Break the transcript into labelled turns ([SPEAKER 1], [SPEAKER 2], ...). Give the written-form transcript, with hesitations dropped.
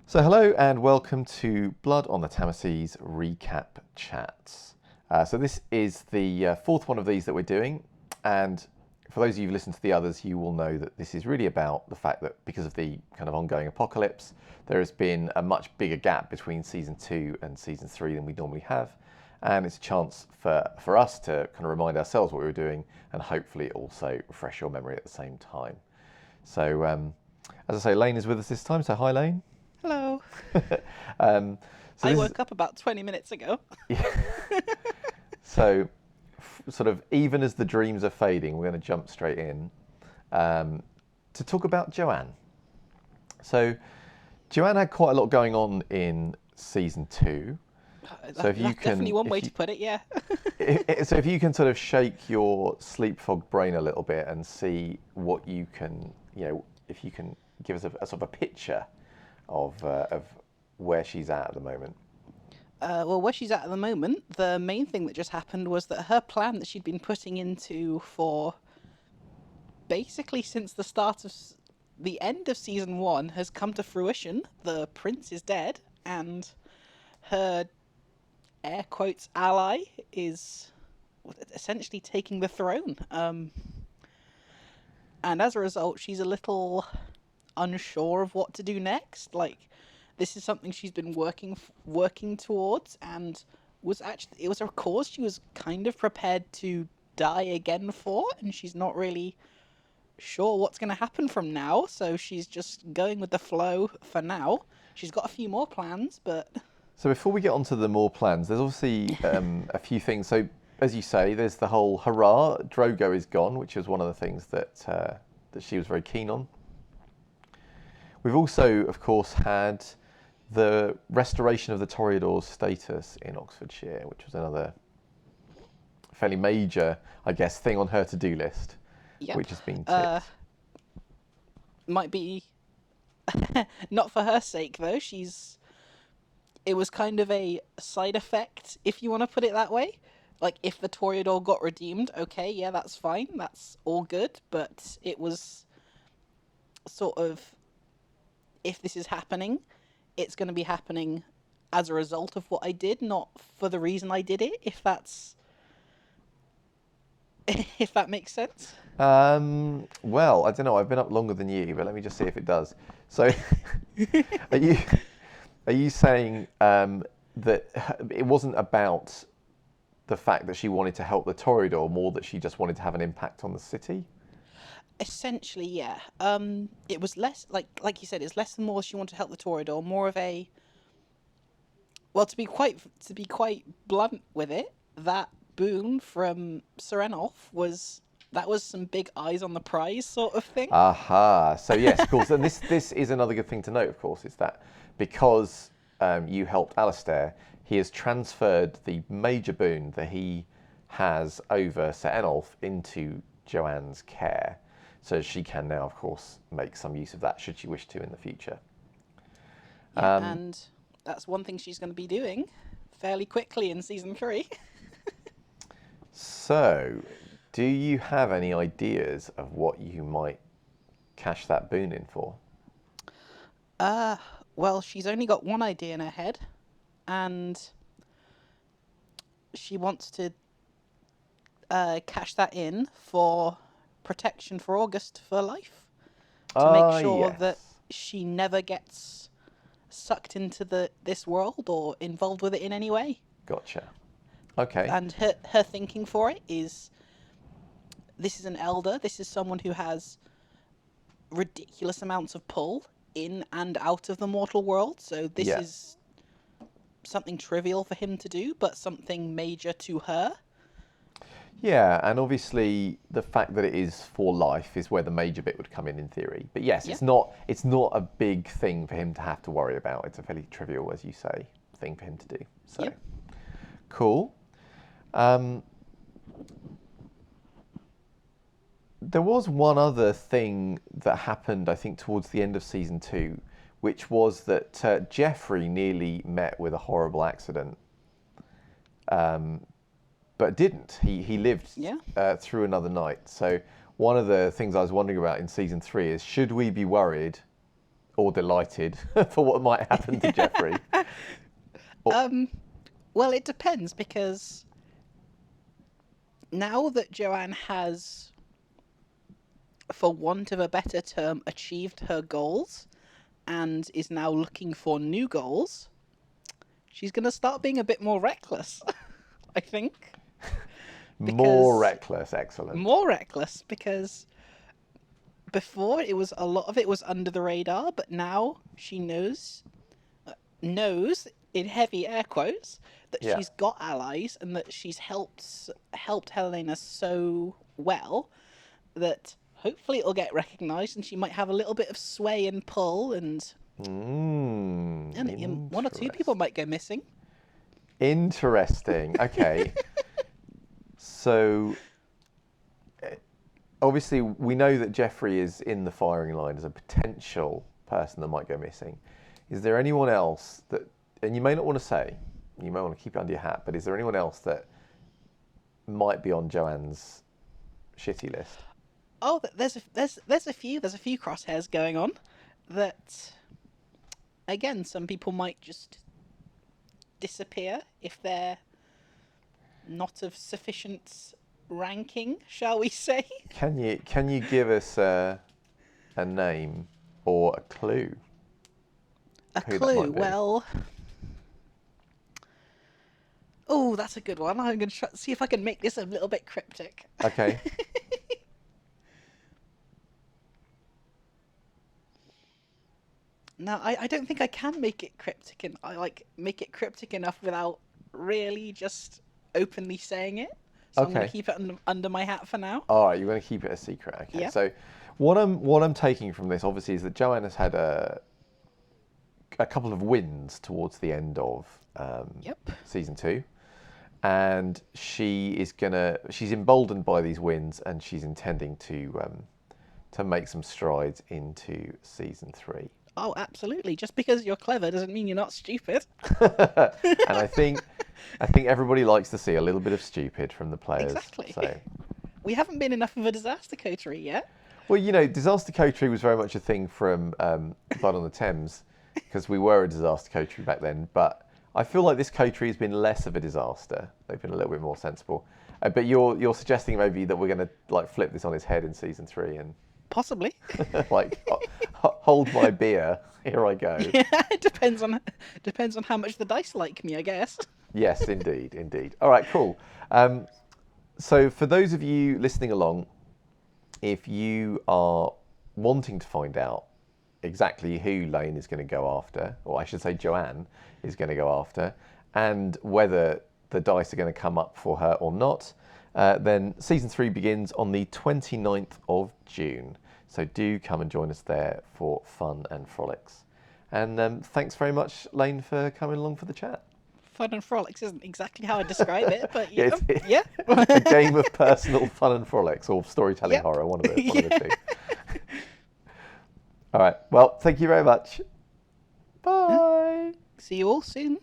[SPEAKER 1] So hello and welcome to Blood on the Tamesis recap chats. So this is the fourth one of these that we're doing, and for those of you who've listened to the others, you will know that this is really about the fact that because of the kind of ongoing apocalypse, there has been a much bigger gap between season 2 and season 3 than we normally have, and it's a chance for us to kind of remind ourselves what we were doing and hopefully also refresh your memory at the same time. So as I say, Lane is with us this time, so hi Lane.
[SPEAKER 2] Hello.
[SPEAKER 1] um, so
[SPEAKER 2] I
[SPEAKER 1] this is,
[SPEAKER 2] woke up about 20 minutes ago.
[SPEAKER 1] so sort of even as the dreams are fading, we're going to jump straight in to talk about Joanne. So Joanne had quite a lot going on in season 2. So if you
[SPEAKER 2] That's
[SPEAKER 1] can,
[SPEAKER 2] definitely one way to put it, yeah.
[SPEAKER 1] so if you can sort of shake your sleep-fogged brain a little bit and see what you can, if you can give us a sort of a picture of where she's at the moment.
[SPEAKER 2] Well, where she's at the moment, the main thing that just happened was that her plan that she'd been putting into for basically since the start of the end of season 1 has come to fruition. The prince is dead, and her air quotes ally is essentially taking the throne. And as a result, she's a little unsure of what to do next. Like, this is something she's been working towards, and it was a cause she was kind of prepared to die again for, and she's not really sure what's going to happen from now. So she's just going with the flow for now. She's got a few more plans, but
[SPEAKER 1] So before we get on to the more plans, there's obviously a few things. So as you say, there's the whole hurrah, Drogo is gone, which is one of the things that that she was very keen on. We've also, of course, had the restoration of the Toreador's status in Oxfordshire, which was another fairly major, I guess, thing on her to-do list,
[SPEAKER 2] yep.
[SPEAKER 1] which has been ticked.
[SPEAKER 2] Might be not for her sake though. It was kind of a side effect, if you want to put it that way. Like, if the Toreador got redeemed, okay, yeah, that's fine, that's all good. But it was sort of, if this is happening, it's going to be happening as a result of what I did, not for the reason I did it. If that makes sense.
[SPEAKER 1] Well, I don't know. I've been up longer than you, but let me just see if it does. So, are you are you saying that it wasn't about the fact that she wanted to help the Toreador, more that she just wanted to have an impact on the city?
[SPEAKER 2] Essentially, yeah. It was less like you said. It's less and more. She wanted to help the Toreador. More of a, well, to be quite blunt with it, that boon from Serenolf was some big eyes on the prize sort of thing.
[SPEAKER 1] Aha. So yes, of course. And this is another good thing to note, of course, is that because you helped Alistair, he has transferred the major boon that he has over Sir Enolf into Joanne's care. So she can now, of course, make some use of that should she wish to in the future.
[SPEAKER 2] Yeah, and that's one thing she's going to be doing fairly quickly in season 3.
[SPEAKER 1] So, do you have any ideas of what you might cash that boon in for?
[SPEAKER 2] Well, she's only got one idea in her head, and she wants to cash that in for protection for August for life, to make
[SPEAKER 1] Ah,
[SPEAKER 2] sure that
[SPEAKER 1] yes.
[SPEAKER 2] she never gets sucked into this world or involved with it in any way.
[SPEAKER 1] Gotcha. Okay.
[SPEAKER 2] And her thinking for it is, this is an elder. This is someone who has ridiculous amounts of pull in and out of the mortal world. So this
[SPEAKER 1] Yeah.
[SPEAKER 2] is something trivial for him to do, but something major to her.
[SPEAKER 1] Yeah, and obviously the fact that it is for life is where the major bit would come in theory. But yes,
[SPEAKER 2] Yeah.
[SPEAKER 1] it's not a big thing for him to have to worry about. It's a fairly trivial, as you say, thing for him to do. So
[SPEAKER 2] Yep.
[SPEAKER 1] cool. There was one other thing that happened, I think, towards the end of season 2, which was that Jeffrey nearly met with a horrible accident, but didn't. He lived
[SPEAKER 2] Yeah.
[SPEAKER 1] through another night. So one of the things I was wondering about in season 3 is, should we be worried or delighted for what might happen to Jeffrey?
[SPEAKER 2] Well, it depends, because now that Joanne has, for want of a better term, achieved her goals and is now looking for new goals, she's going to start being a bit more reckless, I think.
[SPEAKER 1] More reckless, excellent.
[SPEAKER 2] More reckless, because before a lot of it was under the radar, but now she knows in heavy air quotes that she's got allies and that she's helped Helena so well that hopefully it'll get recognised and she might have a little bit of sway and pull, and one or two people might go missing.
[SPEAKER 1] Interesting. Okay. So obviously we know that Jeffrey is in the firing line as a potential person that might go missing. Is there anyone else that, and you may not want to say, you may want to keep it under your hat, but is there anyone else that might be on Joanne's shitty list?
[SPEAKER 2] Oh, there's a few crosshairs going on that, again, some people might just disappear if they're not of sufficient ranking, shall we say?
[SPEAKER 1] Can you give us a name or a clue?
[SPEAKER 2] A clue? Well, oh, that's a good one. I'm going to see if I can make this a little bit cryptic.
[SPEAKER 1] Okay.
[SPEAKER 2] No, I don't think I can make it cryptic, and make it cryptic enough without really just openly saying it. So I'm going to keep it under my hat for now.
[SPEAKER 1] All right, you're going to keep it a secret. Okay.
[SPEAKER 2] Yeah.
[SPEAKER 1] So what I'm taking from this, obviously, is that Joanne has had a couple of wins towards the end of season 2, and she's emboldened by these wins, and she's intending to make some strides into season 3.
[SPEAKER 2] Oh, absolutely. Just because you're clever doesn't mean you're not stupid.
[SPEAKER 1] And I think everybody likes to see a little bit of stupid from the players.
[SPEAKER 2] Exactly.
[SPEAKER 1] So.
[SPEAKER 2] We haven't been enough of a disaster coterie yet.
[SPEAKER 1] Well, disaster coterie was very much a thing from Blood on the Thames, because we were a disaster coterie back then. But I feel like this coterie has been less of a disaster. They've been a little bit more sensible. But you're suggesting maybe that we're going to flip this on its head in season 3 and
[SPEAKER 2] possibly
[SPEAKER 1] hold my beer. Here I go.
[SPEAKER 2] Yeah, it depends on how much the dice like me, I guess.
[SPEAKER 1] Yes, indeed. All right, cool. So for those of you listening along, if you are wanting to find out exactly who Lane is going to go after, or I should say Joanne is going to go after, and whether the dice are going to come up for her or not, then season 3 begins on the 29th of June. So do come and join us there for fun and frolics. And thanks very much, Lane, for coming along for the chat.
[SPEAKER 2] Fun and frolics isn't exactly how I describe it, but yeah.
[SPEAKER 1] A game of personal fun and frolics, or storytelling horror, one of the two. All right. Well, thank you very much. Bye.
[SPEAKER 2] See you all soon.